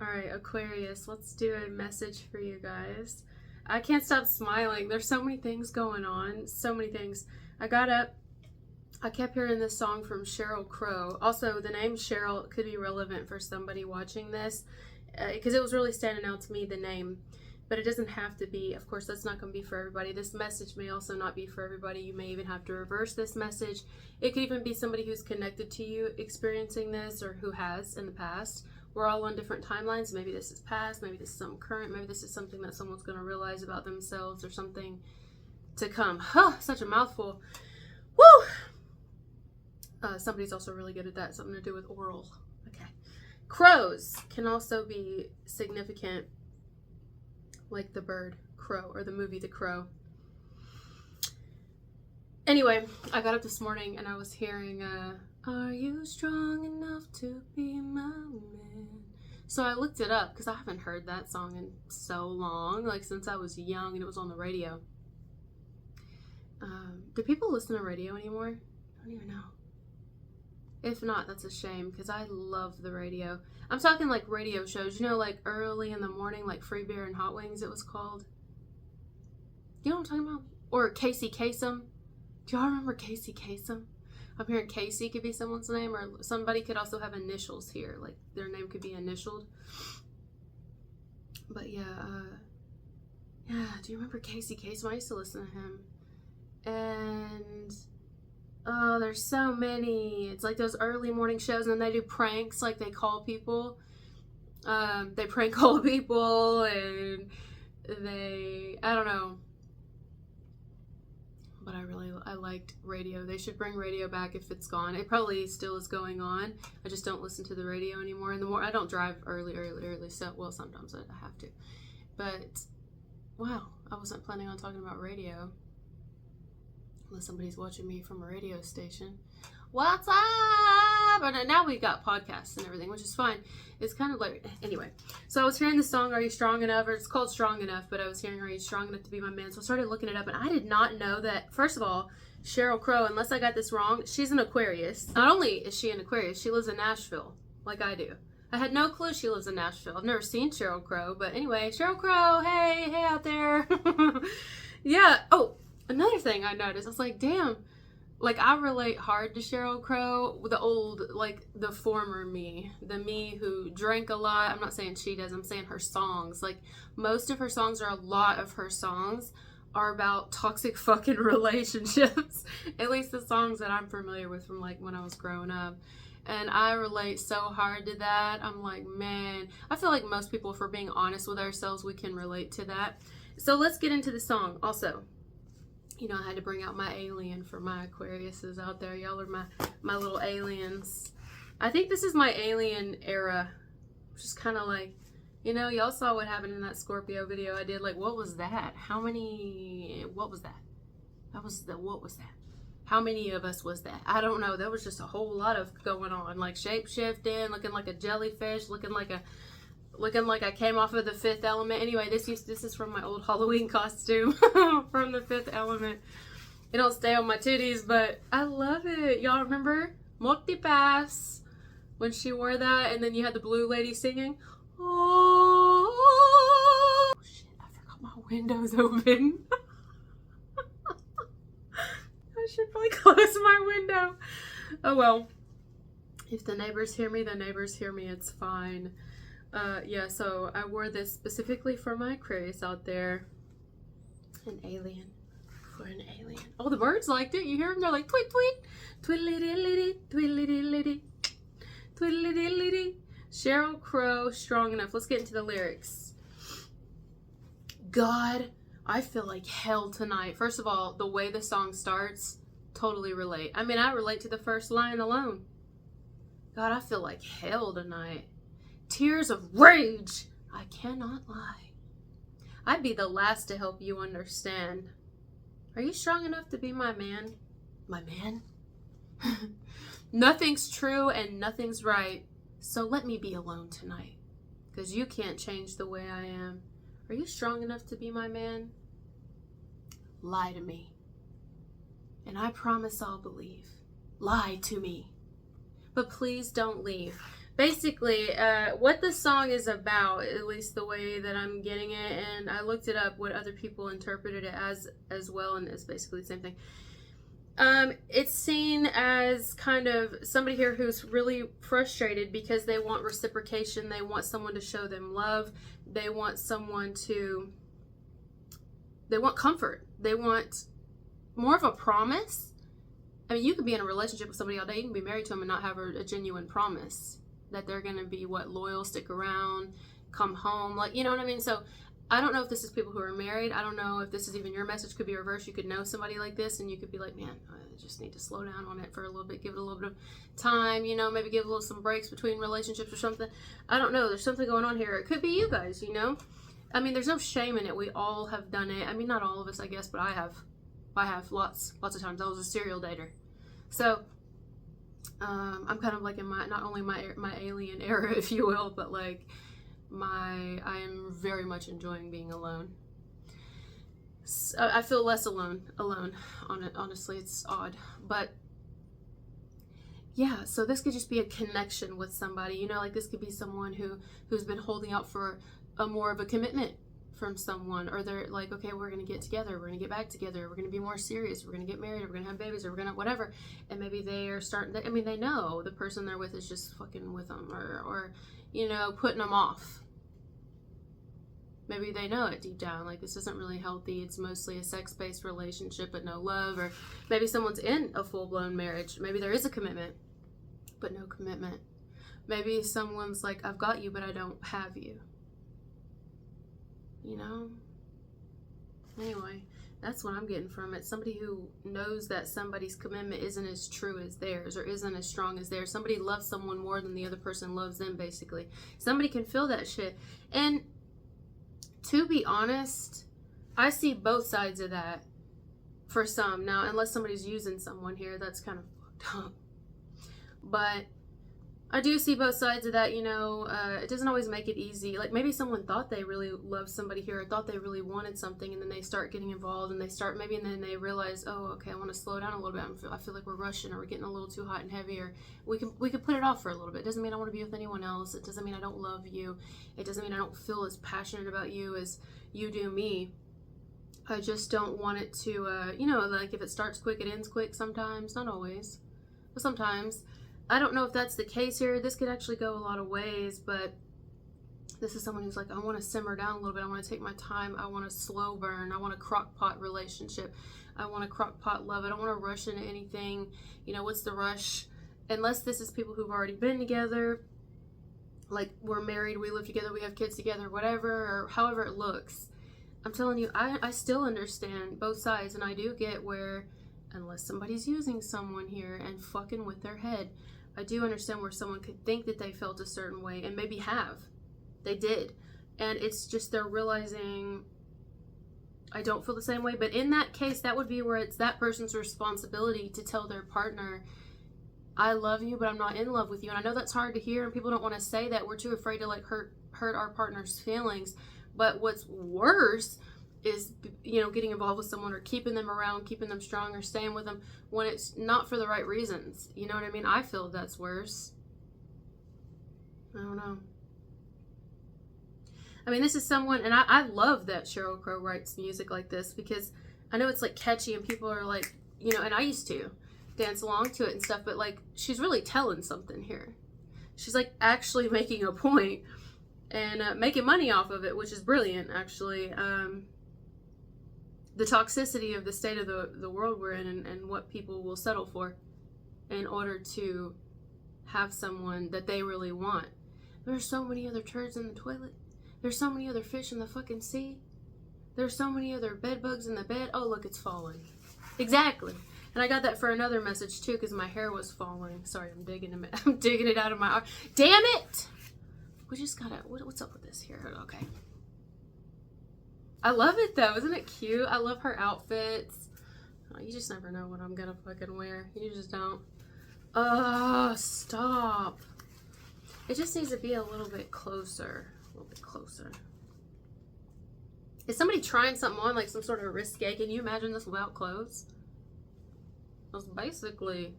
Alright, Aquarius, let's do a message for you guys. I can't stop smiling. There's so many things going on. So many things. I got up. I kept hearing this song from Sheryl Crow. Also, the name Sheryl could be relevant for somebody watching this because it was really standing out to me, the name. But it doesn't have to be. Of course, that's not going to be for everybody. This message may also not be for everybody. You may even have to reverse this message. It could even be somebody who's connected to you experiencing this or who has in the past. We're all on different timelines. Maybe this is past, maybe this is something current, maybe this is something that someone's going to realize about themselves or something to come. Huh, such a mouthful. Woo! Somebody's also really good at that, something to do with oral. Okay. Crows can also be significant, like the bird Crow or the movie The Crow. Anyway, I got up this morning and I was hearing, are you strong enough to be my man? So I looked it up because I haven't heard that song in so long, like since I was young and it was on the radio. Do people listen to radio anymore? I don't even know. If not, that's a shame because I love the radio. I'm talking like radio shows, you know, like early in the morning, like Free Beer and Hot Wings it was called. You know what I'm talking about? Or Casey Kasem. Do y'all remember Casey Kasem? I'm hearing Casey could be someone's name, or somebody could also have initials here, like their name could be initialed. But yeah, do you remember Casey Kasem? I used to listen to him. And oh, there's so many. It's like those early morning shows, and then they do pranks, like they call people. They prank call people, and I don't know. But I liked radio. They should bring radio back if it's gone. It probably still is going on. I just don't listen to the radio anymore. And I don't drive early. So, well, sometimes I have to. But, wow, I wasn't planning on talking about radio. Unless somebody's watching me from a radio station. What's up? And now we've got podcasts and everything, which is fine. It's kind of like, anyway. So I was hearing the song, Are You Strong Enough? Or it's called Strong Enough, but I was hearing, Are You Strong Enough to Be My Man? So I started looking it up, and I did not know that, first of all, Sheryl Crow, unless I got this wrong, she's an Aquarius. Not only is she an Aquarius, she lives in Nashville, like I do. I had no clue she lives in Nashville. I've never seen Sheryl Crow, but anyway, Sheryl Crow, hey out there. Yeah, oh, another thing I noticed, I was like, damn, like I relate hard to Sheryl Crow, the old, like the former me, the me who drank a lot. I'm not saying she does, I'm saying her songs. Like most of her songs, or a lot of her songs, are about toxic fucking relationships. At least the songs that I'm familiar with from like when I was growing up. And I relate so hard to that. I'm like, man, I feel like most people, if we're being honest with ourselves, we can relate to that. So let's get into the song. Also, you know, I had to bring out my alien for my Aquariuses out there. Y'all are my little aliens. I think this is my alien era. Just kind of like, you know, y'all saw what happened in that Scorpio video I did. Like, what was that? What was that? What was that? How many of us was that? I don't know. There was just a whole lot of going on. Like shape-shifting, looking like a jellyfish, looking like I came off of the Fifth Element. Anyway, this is from my old Halloween costume from the Fifth Element. It don't stay on my titties, but I love it. Y'all remember Multipass when she wore that, and then you had the blue lady singing. Oh shit! I forgot my window's open. I should probably close my window. Oh well. If the neighbors hear me, the neighbors hear me. It's fine. Yeah, so I wore this specifically for my Aquarius out there. An alien. For an alien. Oh, the birds liked it. You hear them? They're like, tweet, tweet. Twiddly-diddly-dee, twiddly-diddly-dee, twiddly-diddly-dee. Sheryl Crow, Strong Enough. Let's get into the lyrics. God, I feel like hell tonight. First of all, the way the song starts, totally relate. I mean, I relate to the first line alone. God, I feel like hell tonight. Tears of rage, I cannot lie. I'd be the last to help you understand. Are you strong enough to be my man? My man? Nothing's true and nothing's right, so let me be alone tonight. 'Cause you can't change the way I am. Are you strong enough to be my man? Lie to me, and I promise I'll believe. Lie to me. But please don't leave. basically, what the song is about, at least the way that I'm getting it, and I looked it up, what other people interpreted it as well, and it's basically the same thing. It's seen as kind of somebody here who's really frustrated because they want reciprocation. They want someone to show them love. They want they want comfort. They want more of a promise. I mean, you could be in a relationship with somebody all day. You can be married to them and not have a genuine promise that they're going to be loyal, stick around, come home. Like, you know what I mean? So I don't know if this is people who are married. I don't know if this is even your message. Could be reversed. You could know somebody like this and you could be like, man, I just need to slow down on it for a little bit, give it a little bit of time, you know, maybe give some breaks between relationships or something. I don't know. There's something going on here. It could be you guys, you know. I mean, there's no shame in it. We all have done it. I mean, not all of us, I guess, but I have lots of times. I was a serial dater. So I'm kind of like in not only my alien era, if you will, but like I am very much enjoying being alone. So I feel less alone on it. Honestly, it's odd, but yeah. So this could just be a connection with somebody, you know, like this could be someone who's been holding out for a more of a commitment from someone, or they're like, okay, we're gonna get together, we're gonna get back together, we're gonna be more serious, we're gonna get married, or we're gonna have babies, or we're gonna whatever. And maybe they are I mean, they know the person they're with is just fucking with them, or you know, putting them off. Maybe they know it deep down, like this isn't really healthy. It's mostly a sex-based relationship but no love. Or maybe someone's in a full-blown marriage. Maybe there is a commitment but no commitment. Maybe someone's like, I've got you but I don't have you. You know? Anyway, that's what I'm getting from it. Somebody who knows that somebody's commitment isn't as true as theirs, or isn't as strong as theirs. Somebody loves someone more than the other person loves them, basically. Somebody can feel that shit. And to be honest, I see both sides of that for some. Now, unless somebody's using someone here, that's kind of fucked up. But I do see both sides of that, you know. It doesn't always make it easy. Like maybe someone thought they really loved somebody here, or thought they really wanted something, and then they start getting involved, and then they realize, oh, okay, I want to slow down a little bit. I feel like we're rushing, or we're getting a little too hot and heavy, or we can put it off for a little bit. It doesn't mean I want to be with anyone else. It doesn't mean I don't love you. It doesn't mean I don't feel as passionate about you as you do me. I just don't want it to, you know, like if it starts quick, it ends quick sometimes. Not always, but sometimes. I don't know if that's the case here. This could actually go a lot of ways, but this is someone who's like, I want to simmer down a little bit. I want to take my time. I want to slow burn. I want a crock pot relationship. I want a crock pot love. I don't want to rush into anything. You know, what's the rush? Unless this is people who've already been together, like we're married, we live together, we have kids together, whatever, or however it looks. I'm telling you, I still understand both sides, and I do get where, unless somebody's using someone here and fucking with their head, I do understand where someone could think that they felt a certain way, and maybe they did, and it's just they're realizing I don't feel the same way. But in that case, that would be where it's that person's responsibility to tell their partner, I love you but I'm not in love with you. And I know that's hard to hear, and people don't want to say that. We're too afraid to like hurt our partner's feelings. But what's worse is, you know, getting involved with someone, or keeping them around, keeping them strong, or staying with them when it's not for the right reasons. You know what I mean? I feel that's worse. I don't know. I mean, this is someone, and I love that Sheryl Crow writes music like this, because I know it's like catchy and people are like, you know, and I used to dance along to it and stuff, but like she's really telling something here. She's like actually making a point and making money off of it, which is brilliant, actually. The toxicity of the state of the world we're in, and what people will settle for in order to have someone that they really want. There's so many other turds in the toilet. There's so many other fish in the fucking sea. There's so many other bed bugs in the bed. Oh, look, it's falling. Exactly. And I got that for another message too, because my hair was falling. Sorry, I'm digging it out of my arm. Damn it! We just gotta, what's up with this here? Okay. I love it though. Isn't it cute? I love her outfits. Oh, you just never know what I'm gonna fucking wear. You just don't. Oh, stop. It just needs to be a little bit closer. A little bit closer. Is somebody trying something on, like some sort of risque? Can you imagine this without clothes? That's basically,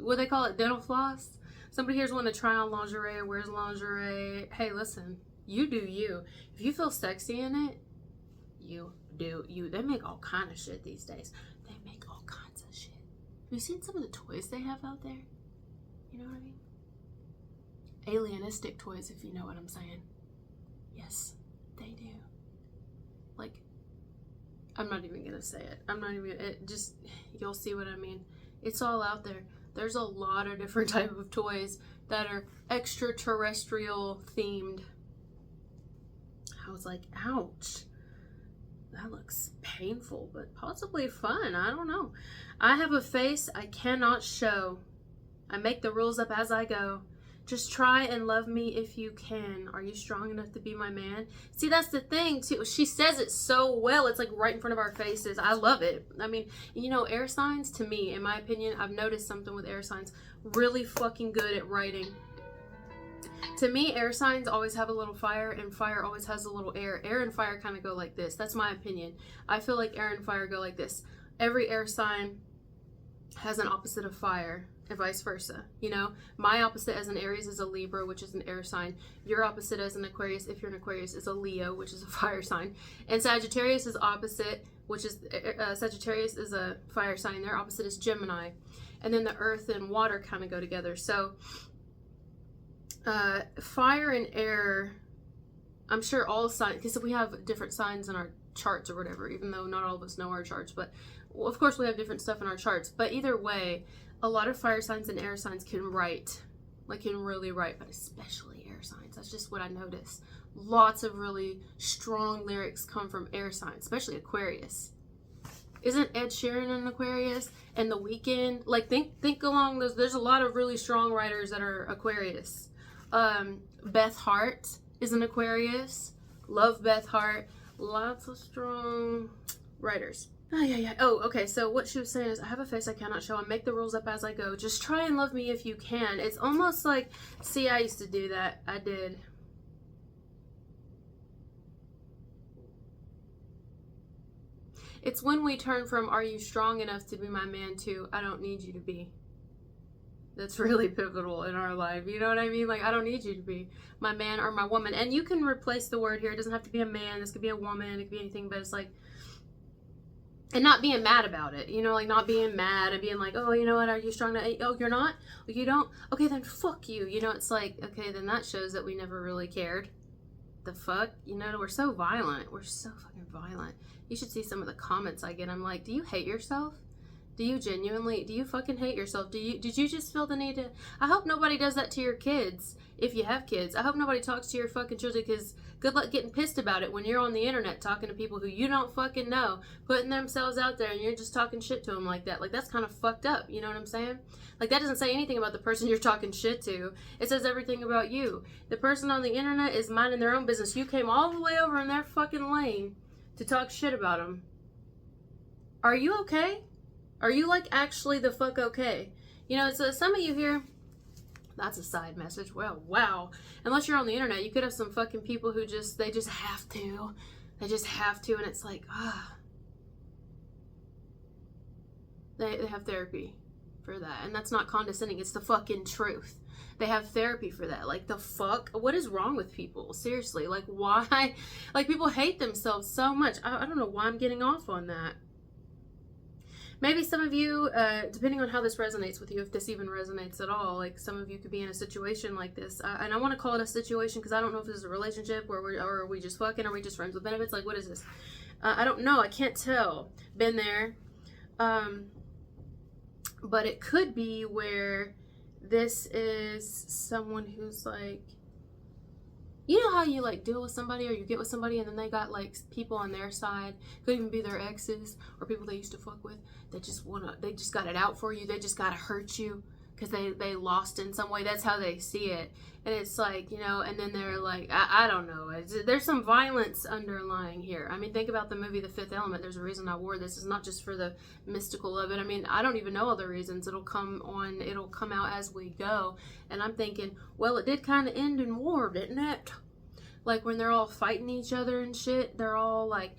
what they call it, dental floss? Somebody here's want to try on lingerie or wears lingerie. Hey, listen, you do you. If you feel sexy in it, you do you. They make all kind of shit these days. They make all kinds of shit. Have you seen some of the toys they have out there? You know what I mean? Alienistic toys, if you know what I'm saying. Yes, they do. Like, I'm not even gonna say it. I'm not even, it just, you'll see what I mean. It's all out there. There's a lot of different type of toys that are extraterrestrial themed. I was like, ouch. That looks painful, but possibly fun. I don't know. I have a face I cannot show. I make the rules up as I go. Just try and love me if you can. Are you strong enough to be my man? See, that's the thing, too. She says it so well. It's like right in front of our faces. I love it. I mean, you know, air signs, to me, in my opinion, I've noticed something with air signs. Really fucking good at writing. To me, air signs always have a little fire, and fire always has a little air. Air and fire kind of go like this. That's my opinion. I feel like air and fire go like this. Every air sign has an opposite of fire, and vice versa. You know, my opposite as an Aries is a Libra, which is an air sign. Your opposite as an Aquarius, if you're an Aquarius, is a Leo, which is a fire sign. And Sagittarius is opposite, which is Sagittarius is a fire sign. Their opposite is Gemini. And then the earth and water kind of go together. So fire and air, I'm sure all signs, because we have different signs in our charts or whatever, even though not all of us know our charts, but well, of course we have different stuff in our charts. But either way, a lot of fire signs and air signs can write, like can really write, but especially air signs. That's just what I notice. Lots of really strong lyrics come from air signs, especially Aquarius. Isn't Ed Sheeran an Aquarius? And The Weeknd? Like, think along those. There's a lot of really strong writers that are Aquarius. Beth Hart is an Aquarius. Love Beth Hart. Lots of strong writers. Oh, yeah. Oh, okay. So what she was saying is, I have a face I cannot show. I make the rules up as I go. Just try and love me if you can. It's almost like, see, I used to do that. I did. It's when we turn from, are you strong enough to be my man, to, I don't need you to be. That's really pivotal in our life. You know what I mean? Like, I don't need you to be my man or my woman. And you can replace the word here. It doesn't have to be a man. This could be a woman. It could be anything, but it's like, and not being mad about it, you know, like not being mad and being like, oh, you know what, are you strong? Oh, you're not? You don't? Okay, then fuck you. You know, it's like, okay, then that shows that we never really cared. The fuck? You know, we're so violent. We're so fucking violent. You should see some of the comments I get. I'm like, do you hate yourself? Do you genuinely, do you fucking hate yourself? Did you just feel the need to, I hope nobody does that to your kids, if you have kids. I hope nobody talks to your fucking children, because good luck getting pissed about it when you're on the internet talking to people who you don't fucking know, putting themselves out there, and you're just talking shit to them like that. Like, that's kind of fucked up, you know what I'm saying? Like, that doesn't say anything about the person you're talking shit to. It says everything about you. The person on the internet is minding their own business. You came all the way over in their fucking lane to talk shit about them. Are you okay? Are you, like, actually the fuck okay? You know, so some of you here, that's a side message. Well, wow. Unless you're on the internet, you could have some fucking people who just, they just have to. They just have to, and it's like, They have therapy for that. And that's not condescending. It's the fucking truth. They have therapy for that. Like, the fuck? What is wrong with people? Seriously. Like, why? Like, people hate themselves so much. I don't know why I'm getting off on that. Maybe some of you, depending on how this resonates with you, if this even resonates at all, like some of you could be in a situation like this. And I want to call it a situation because I don't know if this is a relationship or are we just fucking, are we just friends with benefits? Like, what is this? I don't know. I can't tell. Been there. But it could be where this is someone who's like, you know how you like deal with somebody or you get with somebody and then they got like people on their side, could even be their exes or people they used to fuck with, that just they just got it out for you. They just gotta hurt you because they lost in some way. That's how they see it. And it's like, you know, and then they're like, I don't know. There's some violence underlying here. I mean, think about the movie The Fifth Element. There's a reason I wore this. It's not just for the mystical of it. I mean, I don't even know all the reasons. It'll come out as we go. And I'm thinking, well, it did kind of end in war, didn't it? Like when they're all fighting each other and shit, they're all like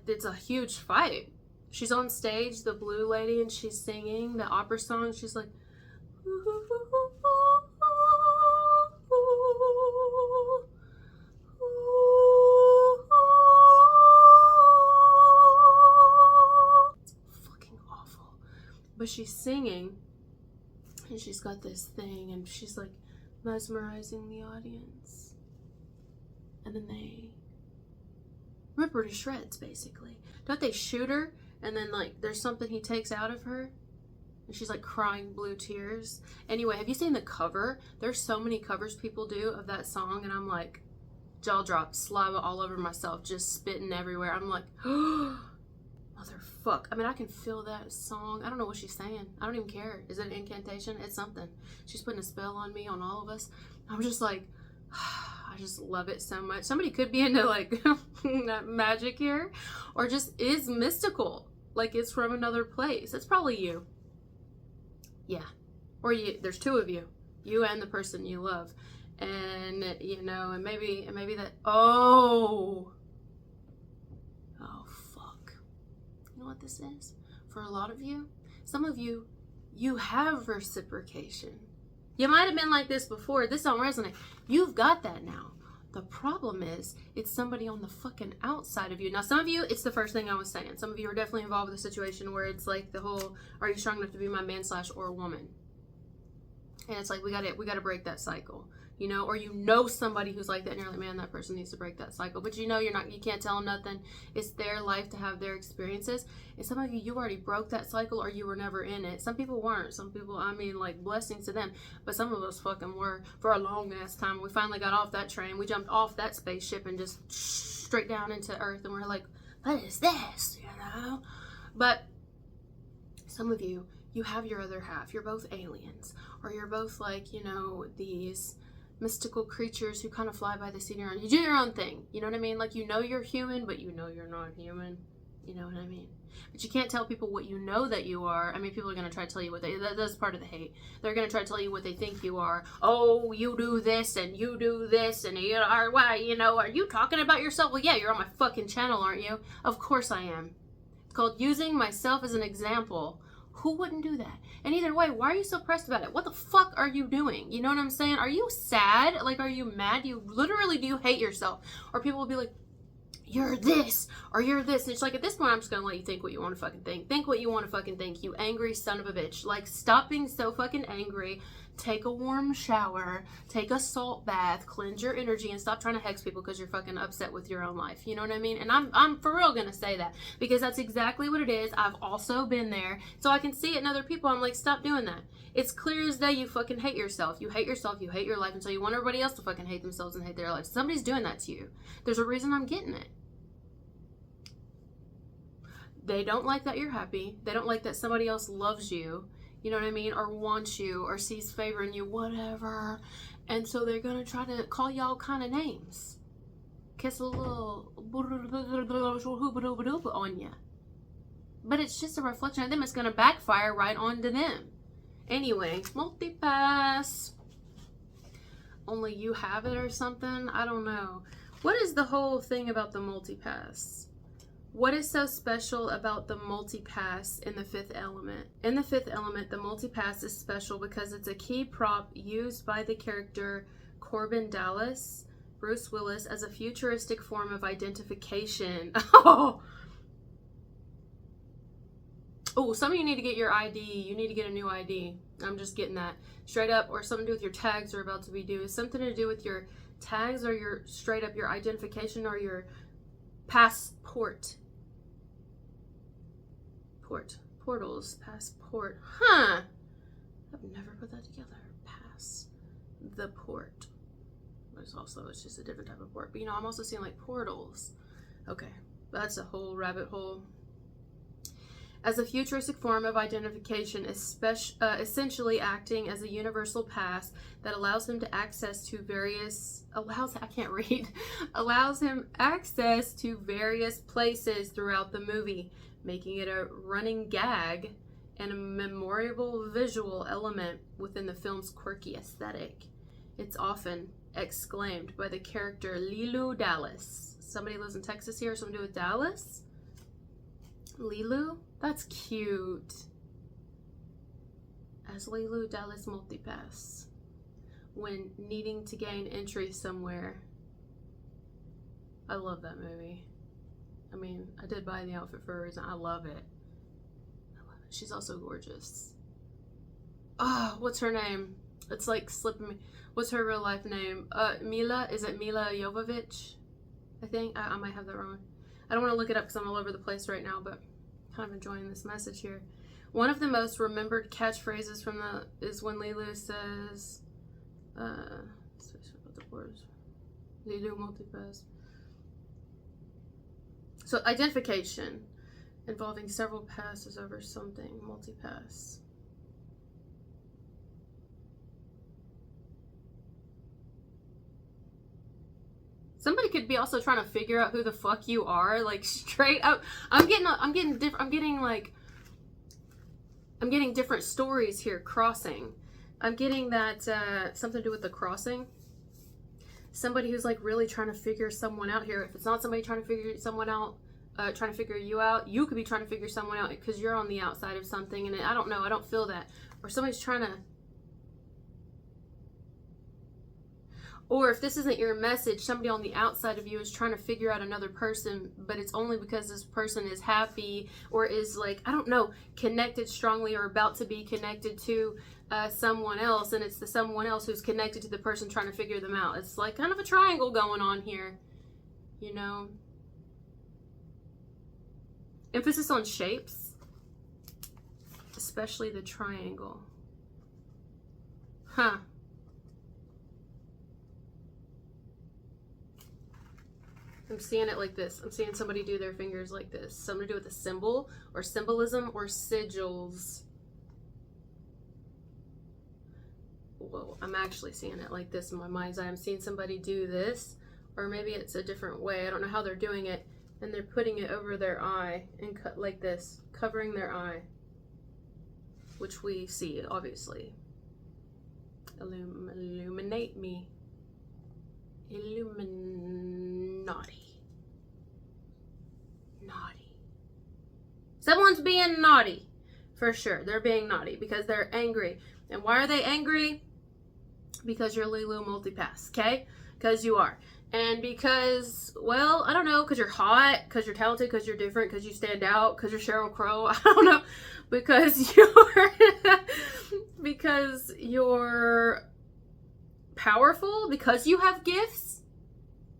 it's a huge fight. She's on stage, the blue lady, and she's singing the opera song. She's like, ooh, ooh, ooh, ooh. but she's singing, and she's got this thing, and she's like mesmerizing the audience, and then they rip her to shreds, basically. Don't they shoot her, and then like there's something he takes out of her, and she's like crying blue tears. Anyway, have you seen the cover? There's so many covers people do of that song, and I'm like, jaw drop, saliva all over myself, just spitting everywhere. I'm like, motherfuck. I mean, I can feel that song. I don't know what she's saying. I don't even care. Is it an incantation? It's something. She's putting a spell on me, on all of us. I'm just like, I just love it so much. Somebody could be into like magic here, or just is mystical, like it's from another place. It's probably you. Yeah. Or you, there's two of you and the person you love. And you know, and maybe that, oh fuck. You know what this is? For a lot of you, some of you, you have reciprocation. You might have been like this before. This don't resonate. You've got that now. The problem is, it's somebody on the fucking outside of you. Now, some of you, it's the first thing I was saying. Some of you are definitely involved with a situation where it's like the whole, are you strong enough to be my man / or woman? And it's like, we gotta break that cycle. You know, or you know somebody who's like that, and you're like, man, that person needs to break that cycle. But you know, you can't tell them nothing. It's their life to have their experiences. And some of you already broke that cycle, or you were never in it. Some people weren't. Some people, I mean, like, blessings to them. But some of us fucking were for a long ass time. We finally got off that train. We jumped off that spaceship and just straight down into Earth. And we're like, what is this? You know? But some of you, you have your other half. You're both aliens. Or you're both like, you know, these mystical creatures who kind of fly by the seat of your own. You do your own thing. You know what I mean? Like, you know you're human, but you know you're not human. You know what I mean? But you can't tell people what you know that you are. I mean, people are going to try to tell you what that's part of the hate. They're going to try to tell you what they think you are. Oh, you do this, and you do this, and you are, why, you know, are you talking about yourself? Well, yeah, you're on my fucking channel, aren't you? Of course I am. It's called using myself as an example. Who wouldn't do that? And either way, why are you so pressed about it? What the fuck are you doing? You know what I'm saying? Are you sad? Like, are you mad? Do you hate yourself? Or people will be like, you're this, or you're this. And it's like, at this point, I'm just gonna let you think what you want to fucking think. Think what you want to fucking think, you angry son of a bitch. Like, stop being so fucking angry. Take a warm shower, take a salt bath, cleanse your energy, and stop trying to hex people because you're fucking upset with your own life. You know what I mean? And I'm for real gonna say that, because that's exactly what it is. I've also been there, so I can see it in other people. I'm like, stop doing that. It's clear as day you fucking hate yourself. You hate yourself, you hate your life, and so you want everybody else to fucking hate themselves and hate their life. Somebody's doing that to you. There's a reason I'm getting it. They don't like that you're happy. They don't like that somebody else loves you. You know what I mean? Or wants you, or sees favor in you, whatever. And so they're going to try to call you all kind of names. Kiss a little on you. But it's just a reflection of them. It's going to backfire right onto them. Anyway, multipass. Only you have it or something? I don't know. What is the whole thing about the multipass? What is so special about the multipass in the fifth element? In the fifth element, the multipass is special because it's a key prop used by the character Corbin Dallas, Bruce Willis, as a futuristic form of identification. Oh, some of you need to get your ID. You need to get a new ID. I'm just getting that. Straight up, or something to do with your tags are about to be due. Something to do with your tags, or your straight up your identification, or your passport. Portals, passport. Huh. I've never put that together. Pass the port. There's also, it's just a different type of port. But you know, I'm also seeing like portals. Okay. That's a whole rabbit hole. As a futuristic form of identification, essentially acting as a universal pass that allows him access to various places throughout the movie, making it a running gag and a memorable visual element within the film's quirky aesthetic. It's often exclaimed by the character Lilu Dallas. Somebody lives in Texas here, something to do with Dallas? Lilu? That's cute. As Lilu Dallas multipass when needing to gain entry somewhere. I love that movie. I mean, I did buy the outfit for a reason. I love it. I love She's also gorgeous. Oh, what's her name? It's like slipping me. What's her real life name? Mila? Is it Mila Jovovich? I think. I might have that wrong. I don't want to look it up because I'm all over the place right now, but I'm kind of enjoying this message here. One of the most remembered catchphrases from is when Lilu says, Lilu multipass. So identification involving several passes over something, multipass. Somebody could be also trying to figure out who the fuck you are, like straight up. I'm getting different stories here crossing. I'm getting that something to do with the crossing. Somebody who's like really trying to figure someone out here. If it's not somebody trying to figure someone out, trying to figure you out, you could be trying to figure someone out because you're on the outside of something, and I don't know, I don't feel that. Or somebody's trying to, or if this isn't your message, somebody on the outside of you is trying to figure out another person, but it's only because this person is happy or is like, I don't know, connected strongly or about to be connected to someone else, and it's the someone else who's connected to the person trying to figure them out. It's like kind of a triangle going on here, you know. Emphasis on shapes, especially the triangle. Huh. I'm seeing it like this. I'm seeing somebody do their fingers like this. Something to do with a symbol or symbolism or sigils. Whoa, I'm actually seeing it like this in my mind's eye. I'm seeing somebody do this, or maybe it's a different way. I don't know how they're doing it. And they're putting it over their eye and cut like this, covering their eye, which we see, obviously. Illuminate me. Naughty. Someone's being naughty. For sure. They're being naughty because they're angry. And why are they angry? Because you're Lilu multipass, okay? Because you are. And because, well, I don't know, because you're hot, because you're talented, because you're different, because you stand out, because you're Sheryl Crow. I don't know. Because you're powerful, because you have gifts,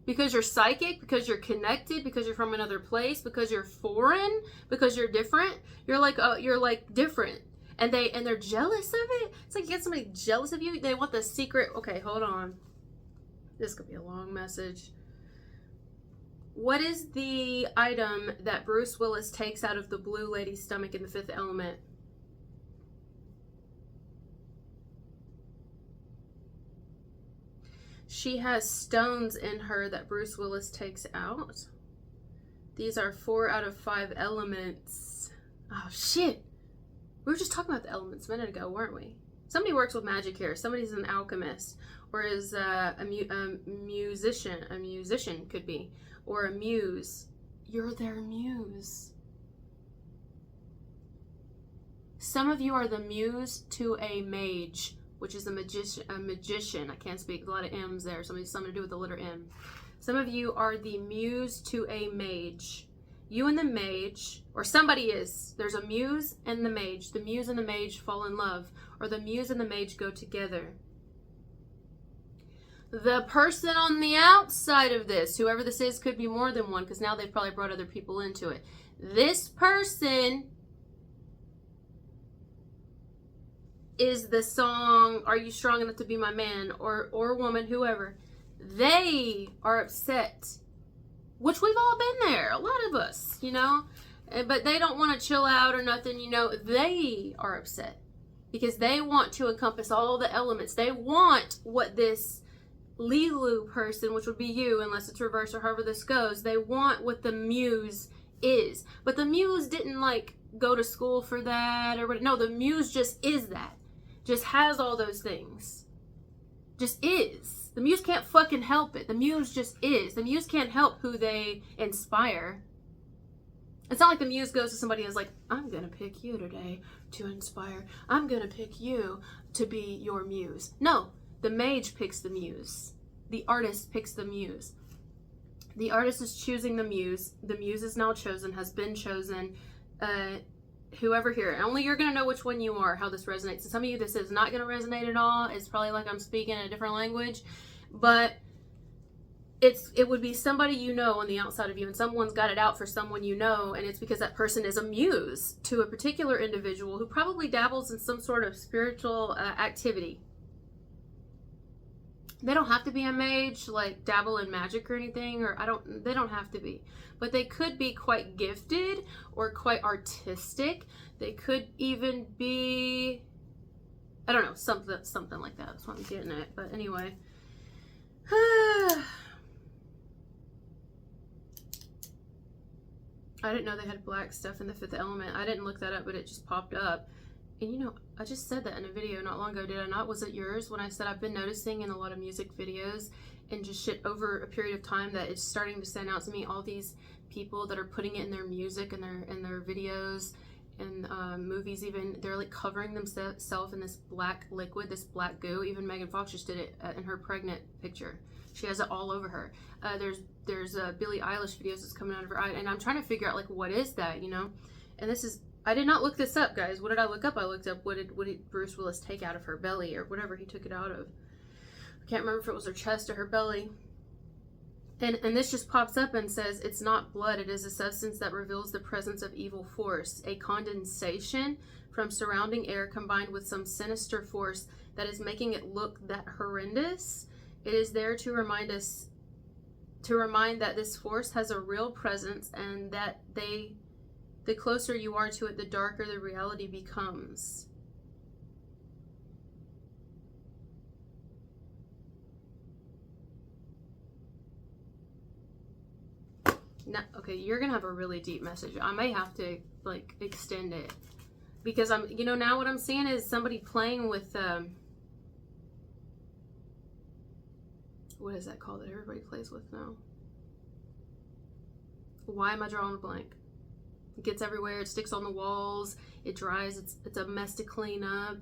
because you're psychic, because you're connected, because you're from another place, because you're foreign, because you're different. You're like different. And they're jealous of it. It's like you get somebody jealous of you. They want the secret. Okay, hold on. This could be a long message. What is the item that Bruce Willis takes out of the blue lady's stomach in The Fifth Element? She has stones in her that Bruce Willis takes out. These are 4 out of 5 elements. Oh, shit. We were just talking about the elements a minute ago, weren't we? Somebody works with magic here. Somebody's an alchemist. Or is a musician. A musician could be. Or a muse. You're their muse. Some of you are the muse to a mage, which is a magician. I can't speak. A lot of M's there. Something to do with the letter M. Some of you are the muse to a mage. You and the mage, or somebody is. There's a muse and the mage. The muse and the mage fall in love. Or the muse and the mage go together. The person on the outside of this, whoever this is, could be more than one, because now they've probably brought other people into it. This person is the song, Are You Strong Enough to Be My Man? Or woman, whoever. They are upset. Which we've all been there. A lot of us, you know. But they don't want to chill out or nothing, you know. They are upset. Because they want to encompass all the elements. They want what this Lilu person, which would be you, unless it's reversed or however this goes, they want what the muse is. But the muse didn't like go to school for that or what. No, the muse just is that. Just has all those things. Just is. The muse can't fucking help it. The muse just is. The muse can't help who they inspire. It's not like the muse goes to somebody and is like, I'm going to pick you today to inspire. I'm going to pick you to be your muse. No, the mage picks the muse. The artist picks the muse. The artist is choosing the muse. The muse is now chosen, has been chosen. whoever here, only you're going to know which one you are, how this resonates. And some of you, this is not going to resonate at all. It's probably like I'm speaking a different language, but it would be somebody you know on the outside of you, and someone's got it out for someone you know, and it's because that person is a muse to a particular individual who probably dabbles in some sort of spiritual activity. They don't have to be a mage, like dabble in magic or anything, or they don't have to be, but they could be quite gifted or quite artistic. They could even be, I don't know, something like that. That's what I'm getting at. But anyway, I didn't know they had black stuff in the fifth element. I didn't look that up, but it just popped up. And you know, I just said that in a video not long ago, did I not? Was it yours when I said I've been noticing in a lot of music videos and just shit over a period of time that it's starting to stand out to me, all these people that are putting it in their music and their videos and movies even, they're like covering themselves in this black liquid, this black goo. Even Megan Fox just did it in her pregnant picture. She has it all over her. There's Billie Eilish videos that's coming out of her eye, and I'm trying to figure out like what is that, you know? And this is, I did not look this up, guys. What did I look up? I looked up what did Bruce Willis take out of her belly or whatever he took it out of. I can't remember if it was her chest or her belly. And this just pops up and says, it's not blood, it is a substance that reveals the presence of evil force, a condensation from surrounding air combined with some sinister force that is making it look that horrendous. It is there to remind that this force has a real presence, and that the closer you are to it, the darker the reality becomes. No, okay, you're gonna have a really deep message. I may have to like extend it because I'm, you know, now what I'm seeing is somebody playing with what is that called that everybody plays with now? Why am I drawing a blank? It gets everywhere. It sticks on the walls. It dries. It's a mess to clean up.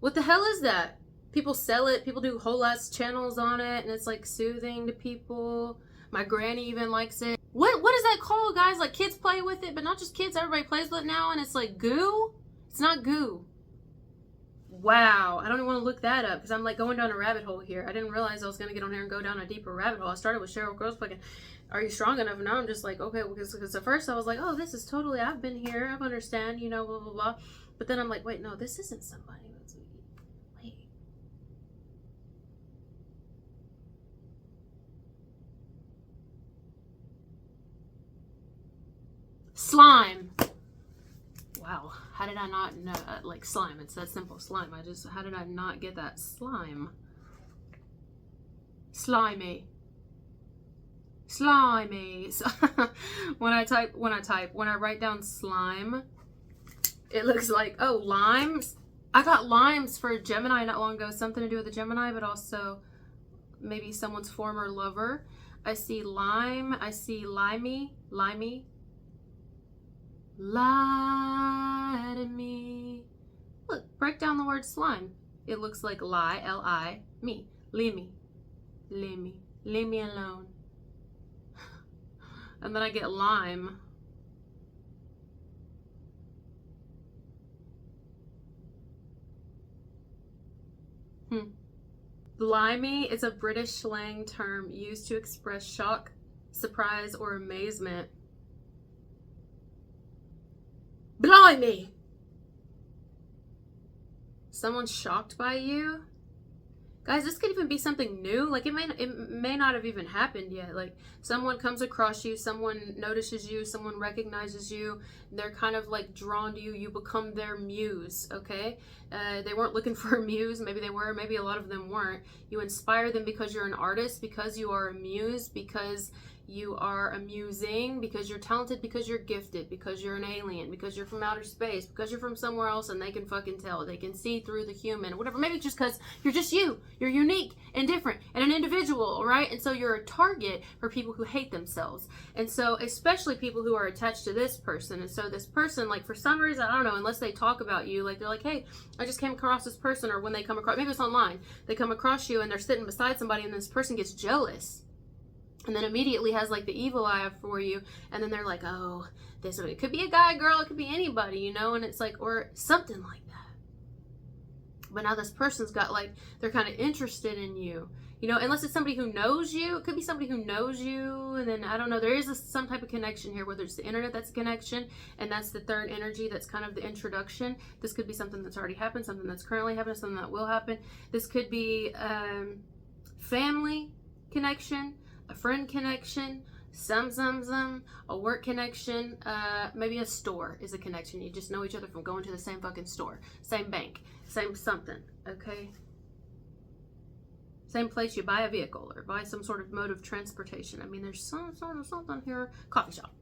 What the hell is that? People sell it. People do whole ass channels on it, and it's like soothing to people. My granny even likes it. What is that called, guys? Like kids play with it, but not just kids. Everybody plays with it now, and it's like goo. It's not goo. Wow, I don't even want to look that up because I'm like going down a rabbit hole here. I didn't realize I was gonna get on here and go down a deeper rabbit hole. I started with Cheryl Crow's fucking Are You Strong Enough? And now I'm just like, okay, because at first I was like, oh, this is totally, I've been here, I've understand, you know, blah blah blah. But then I'm like, wait, no, this isn't somebody. Wait. Slime. Wow, how did I not know? Like slime, it's that simple, slime. How did I not get that? Slime. Slimy. So, when I write down slime, it looks like, oh, limes. I got limes for Gemini not long ago, something to do with the Gemini, but also maybe someone's former lover. I see lime, I see limey. Lie to me. Look, break down the word slime. It looks like lie, L-I, me. Leave me alone. And then I get lime. Limey is a British slang term used to express shock, surprise, or amazement. Blimey! Someone's shocked by you? Guys, this could even be something new. Like it may not have even happened yet. Like someone comes across you, someone notices you, someone recognizes you. They're kind of like drawn to you. You become their muse, okay? They weren't looking for a muse. Maybe they were. Maybe a lot of them weren't. You inspire them because you're an artist, because you are a muse, because you are amusing, because you're talented, because you're gifted, because you're an alien, because you're from outer space, because you're from somewhere else and they can fucking tell. They can see through the human, whatever. Maybe just because you're just you. You're unique and different and an individual, right? And so you're a target for people who hate themselves. And so especially people who are attached to this person. And so this person, like for some reason, I don't know, unless they talk about you, like they're like, hey, I just came across this person, or when they come across, maybe it's online, they come across you and they're sitting beside somebody and this person gets jealous. and then immediately has like the evil eye for you, and then they're like, oh, this one, it could be a guy, girl, it could be anybody, you know, and it's like, or something like that. But now this person's got like, they're kind of interested in you, you know, unless it's somebody who knows you. It could be somebody who knows you, and then I don't know, there is some type of connection here, whether it's the internet that's a connection, and that's the third energy, that's kind of the introduction. This could be something that's already happened, something that's currently happening, something that will happen. This could be family connection, a friend connection, a work connection, maybe a store is a connection. You just know each other from going to the same fucking store, same bank, same something, okay? Same place you buy a vehicle or buy some sort of mode of transportation. I mean, there's some sort of something here. Coffee shop.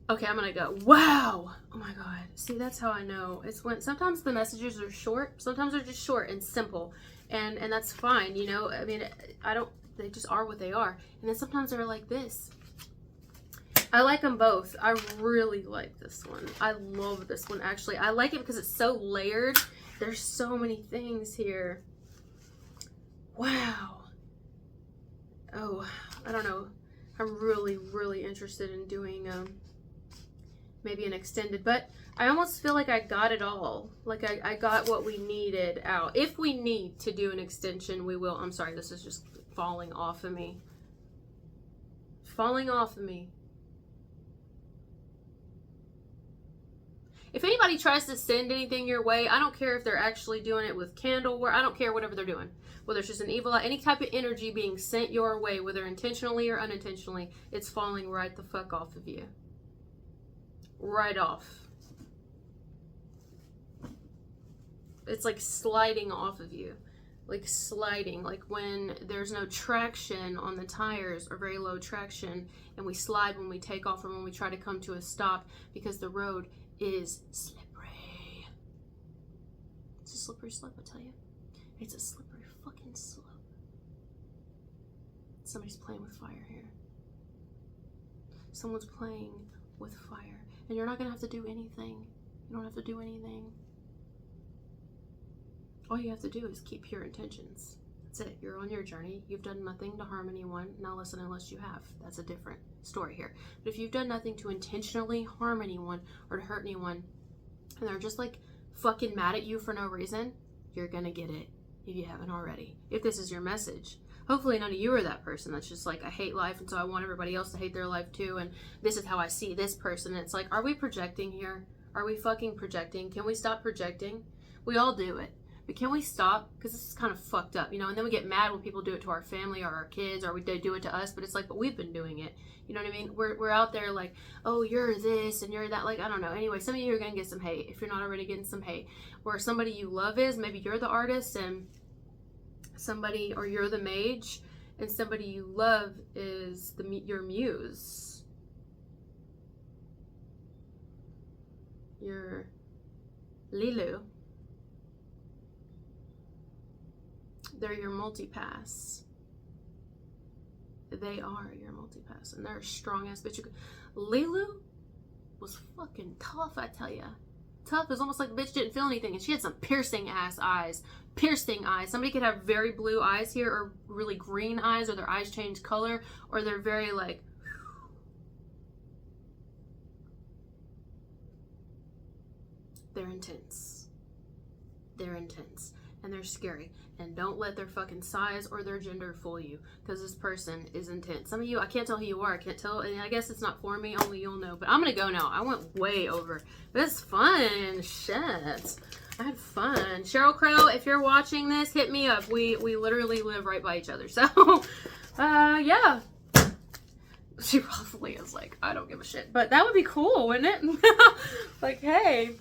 Okay, I'm gonna go. Wow! Oh my god. See, that's how I know. It's when sometimes the messages are short, sometimes they're just short and simple. And that's fine, you know. I mean, they just are what they are. And then sometimes they're like this. I like them both. I really like this one. I love this one, actually. I like it because it's so layered. There's so many things here. Wow. Oh, I don't know. I'm really, really interested in doing maybe an extended, but I almost feel like I got it all. Like I got what we needed out. If we need to do an extension, we will. I'm sorry, this is just falling off of me. Falling off of me. If anybody tries to send anything your way, I don't care if they're actually doing it with candle work. I don't care whatever they're doing. Whether it's just an evil eye, any type of energy being sent your way, whether intentionally or unintentionally, it's falling right the fuck off of you. Right off. It's like sliding off of you. Like sliding. Like when there's no traction on the tires or very low traction, and we slide when we take off or when we try to come to a stop because the road is slippery. It's a slippery slope, I tell you. It's a slippery fucking slope. Somebody's playing with fire here. Someone's playing with fire. And you're not going to have to do anything. You don't have to do anything. All you have to do is keep pure intentions. That's it. You're on your journey. You've done nothing to harm anyone. Now listen, unless you have. That's a different story here. But if you've done nothing to intentionally harm anyone or to hurt anyone, and they're just like fucking mad at you for no reason, you're gonna get it if you haven't already. If this is your message. Hopefully none of you are that person that's just like, I hate life, and so I want everybody else to hate their life too, and this is how I see this person. And it's like, are we projecting here? Are we fucking projecting? Can we stop projecting? We all do it. But can we stop? Because this is kind of fucked up, you know? And then we get mad when people do it to our family or our kids, or they do it to us. But it's like, but we've been doing it. You know what I mean? We're out there like, oh, you're this and you're that. Like, I don't know. Anyway, some of you are going to get some hate if you're not already getting some hate. Where somebody you love is, maybe you're the artist and somebody, or you're the mage, and somebody you love is your muse. Your Lilu. They're your multipass. They are your multipass, and they're a strong ass bitch. Lilu was fucking tough, I tell ya. Tough is almost like the bitch didn't feel anything, and she had some piercing ass eyes. Piercing eyes. Somebody could have very blue eyes here, or really green eyes, or their eyes change color, or they're very like. They're intense. They're intense. And they're scary. And don't let their fucking size or their gender fool you, because this person is intense. Some of you, I can't tell who you are. I can't tell, and I guess it's not for me. Only you'll know. But I'm gonna go now. I went way over. But it's fun. Shit. I had fun. Cheryl Crow, if you're watching this, hit me up. We literally live right by each other. So, yeah. She probably is like, I don't give a shit. But that would be cool, wouldn't it? Like, hey.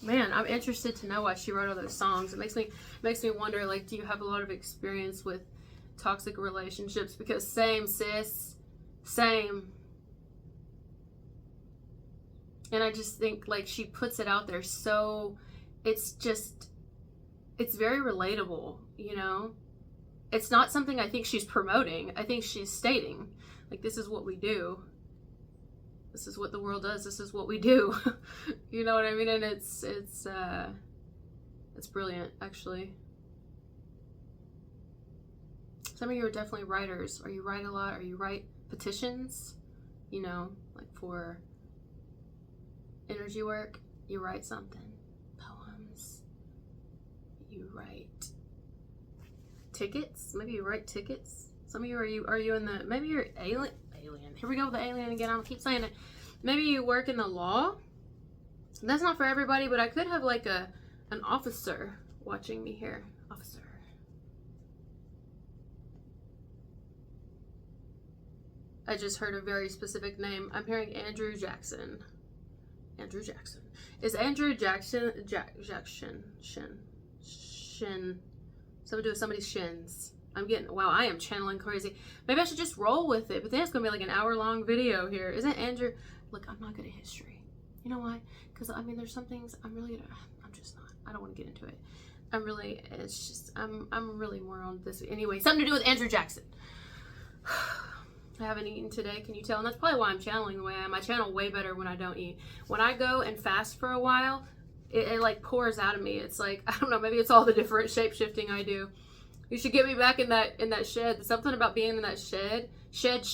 Man, I'm interested to know why she wrote all those songs. It makes me wonder, like, do you have a lot of experience with toxic relationships? Because same, sis. Same. And I just think, like, she puts it out there so, it's very relatable, you know? It's not something I think she's promoting. I think she's stating, like, this is what we do. This is what the world does. This is what we do. You know what I mean? And it's brilliant, actually. Some of you are definitely writers, or you write a lot, or you write petitions, you know, like for energy work. You write something. Poems. You write tickets. Maybe you write tickets. Some of you are you in the, maybe you're alien. Here we go with the alien again. I'll keep saying it. Maybe you work in the law. That's not for everybody, but I could have like an officer watching me here. Officer. I just heard a very specific name. I'm hearing Andrew Jackson. Andrew Jackson. Is Andrew Jackson shin? Something to do with somebody's shins. I'm getting, wow, I am channeling crazy. Maybe I should just roll with it, but then it's gonna be like an hour-long video here. Isn't Andrew? Look, I'm not good at history. You know why? Because I mean, there's some things I'm just not. I don't want to get into it. It's just, I'm really more on this. Anyway, something to do with Andrew Jackson. I haven't eaten today, can you tell? And that's probably why I'm channeling the way I am. I channel way better when I don't eat. When I go and fast for a while, it like pours out of me. It's like, I don't know, maybe it's all the different shape shifting I do. You should get me back in that shed. Something about being in that shed. Shed.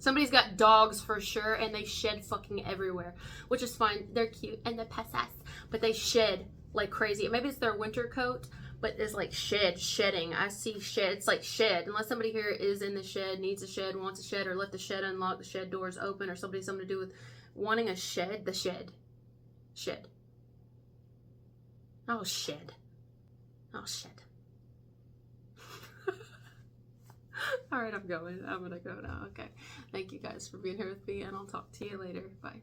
Somebody's got dogs for sure, and they shed fucking everywhere, which is fine. They're cute and they're pasas, but they shed like crazy. Maybe it's their winter coat, but it's like shedding. I see shed. It's like shed. Unless somebody here is in the shed, needs a shed, wants a shed, or left the shed unlocked, the shed doors open, or something to do with wanting a shed. The shed. Oh, shed. All right, I'm going to go now. Okay. Thank you guys for being here with me, and I'll talk to you later. Bye.